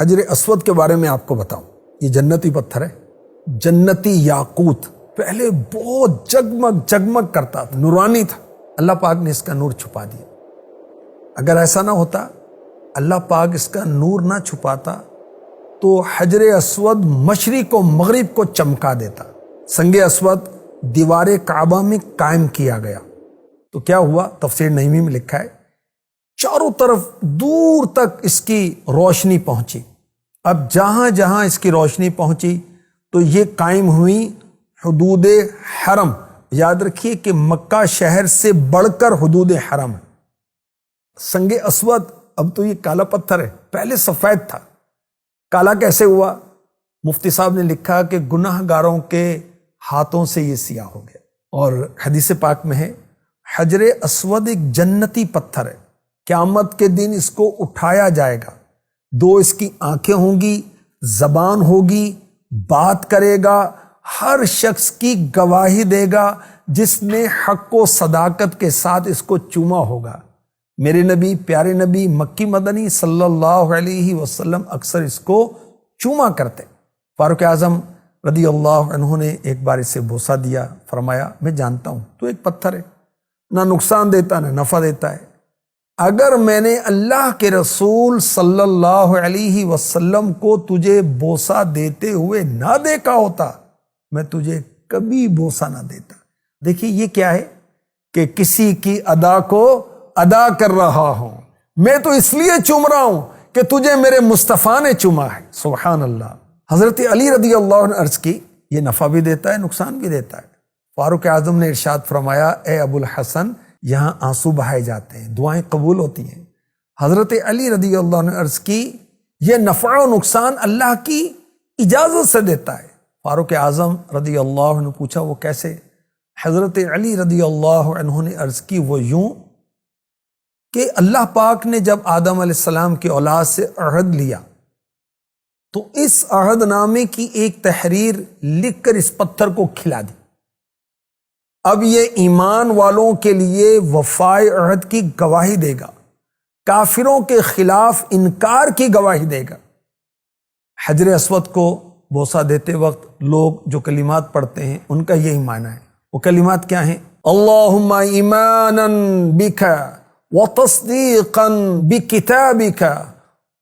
حجر اسود کے بارے میں آپ کو بتاؤں، یہ جنتی پتھر ہے، جنتی یاقوت، پہلے بہت جگمگ جگمگ کرتا تھا، نورانی تھا، اللہ پاک نے اس کا نور چھپا دیا۔ اگر ایسا نہ ہوتا، اللہ پاک اس کا نور نہ چھپاتا تو حجر اسود مشرق و مغرب کو چمکا دیتا۔ سنگ اسود دیوار کعبہ میں قائم کیا گیا تو کیا ہوا؟ تفسیر نعیمی میں لکھا ہے چاروں طرف دور تک اس کی روشنی پہنچی۔ اب جہاں جہاں اس کی روشنی پہنچی تو یہ قائم ہوئی حدود حرم۔ یاد رکھیے کہ مکہ شہر سے بڑھ کر حدود حرم ہے۔ سنگ اسود اب تو یہ کالا پتھر ہے، پہلے سفید تھا۔ کالا کیسے ہوا؟ مفتی صاحب نے لکھا کہ گناہ گاروں کے ہاتھوں سے یہ سیاہ ہو گیا۔ اور حدیث پاک میں ہے حجر اسود ایک جنتی پتھر ہے، قیامت کے دن اس کو اٹھایا جائے گا، دو اس کی آنکھیں ہوں گی، زبان ہوگی، بات کرے گا، ہر شخص کی گواہی دے گا جس نے حق و صداقت کے ساتھ اس کو چوما ہوگا۔ میرے نبی، پیارے نبی مکی مدنی صلی اللہ علیہ وسلم اکثر اس کو چوما کرتے۔ فاروق اعظم رضی اللہ عنہ نے ایک بار اسے بوسہ دیا، فرمایا میں جانتا ہوں تو ایک پتھر ہے، نہ نقصان دیتا نہ نفع دیتا ہے، اگر میں نے اللہ کے رسول صلی اللہ علیہ وسلم کو تجھے بوسہ دیتے ہوئے نہ دیکھا ہوتا میں تجھے کبھی بوسہ نہ دیتا۔ دیکھیے یہ کیا ہے کہ کسی کی ادا کو ادا کر رہا ہوں، میں تو اس لیے چوم رہا ہوں کہ تجھے میرے مصطفیٰ نے چوما ہے۔ سبحان اللہ۔ حضرت علی رضی اللہ عنہ عرض کی یہ نفع بھی دیتا ہے نقصان بھی دیتا ہے۔ فاروق اعظم نے ارشاد فرمایا اے ابو الحسن یہاں آنسو بہائے جاتے ہیں، دعائیں قبول ہوتی ہیں۔ حضرت علی رضی اللہ عنہ عرض کی یہ نفع و نقصان اللہ کی اجازت سے دیتا ہے۔ فاروق اعظم رضی اللہ عنہ پوچھا وہ کیسے؟ حضرت علی رضی اللہ عنہ نے عرض کی وہ یوں کہ اللہ پاک نے جب آدم علیہ السلام کی اولاد سے عہد لیا تو اس عہد نامے کی ایک تحریر لکھ کر اس پتھر کو کھلا دی۔ اب یہ ایمان والوں کے لیے وفائے عہد کی گواہی دے گا، کافروں کے خلاف انکار کی گواہی دے گا۔ حجر اسود کو بوسہ دیتے وقت لوگ جو کلمات پڑھتے ہیں ان کا یہی معنی ہے۔ وہ کلمات کیا ہیں؟ اللہم ایمانا بک وتصدیقا بکتابک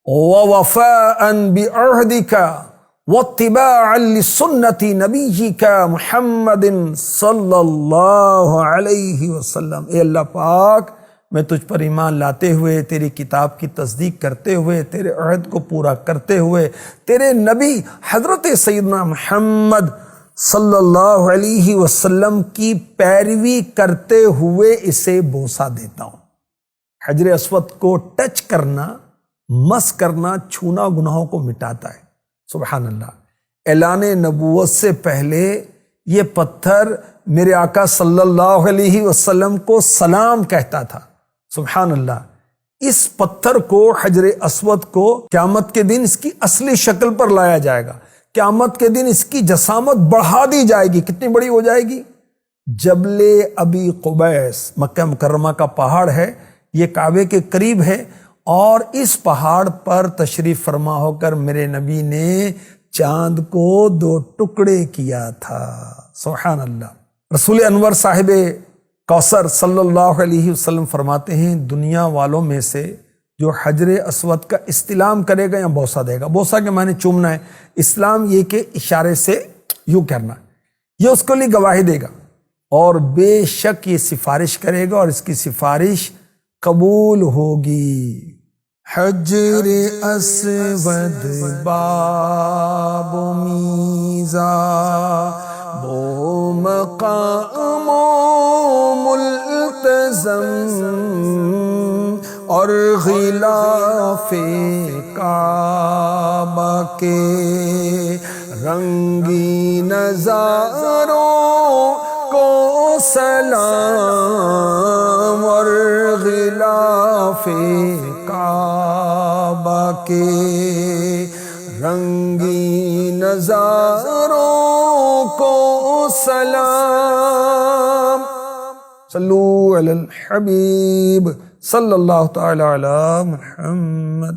ووفاء بعہدک واتباعا لسنت نبیک محمد صلی اللہ علیہ وسلم۔ اے اللہ پاک میں تجھ پر ایمان لاتے ہوئے، تیری کتاب کی تصدیق کرتے ہوئے، تیرے عہد کو پورا کرتے ہوئے، تیرے نبی حضرت سیدنا محمد صلی اللہ علیہ وسلم کی پیروی کرتے ہوئے اسے بوسہ دیتا ہوں۔ حجر اسود کو ٹچ کرنا، مس کرنا، چھونا گناہوں کو مٹاتا ہے۔ سبحان اللہ۔ اعلان نبوت سے پہلے یہ پتھر میرے آقا صلی اللہ علیہ وسلم کو سلام کہتا تھا۔ سبحان اللہ۔ اس پتھر کو، حجر اسود کو، قیامت کے دن اس کی اصلی شکل پر لایا جائے گا۔ قیامت کے دن اس کی جسامت بڑھا دی جائے گی۔ کتنی بڑی ہو جائے گی؟ جبل ابی قبیس مکہ مکرمہ کا پہاڑ ہے، یہ کعبے کے قریب ہے، اور اس پہاڑ پر تشریف فرما ہو کر میرے نبی نے چاند کو دو ٹکڑے کیا تھا۔ سبحان اللہ۔ رسول انور صاحب کوثر صلی اللہ علیہ وسلم فرماتے ہیں دنیا والوں میں سے جو حجر اسود کا استلام کرے گا یا بوسہ دے گا، بوسہ کے معنی چومنا ہے، اسلام یہ کہ اشارے سے یوں کرنا ہے، یہ اس کو لیے گواہی دے گا اور بے شک یہ سفارش کرے گا اور اس کی سفارش قبول ہوگی۔ حجر اسود باب و میزا بو مقام و ملتزم اور غلاف کعبہ کے رنگی نظاروں کو سلام اور غلاف کعبہ کے رنگی نظاروں کو سلام۔ صلو علی الحبیب صلی اللہ تعالی علی محمد۔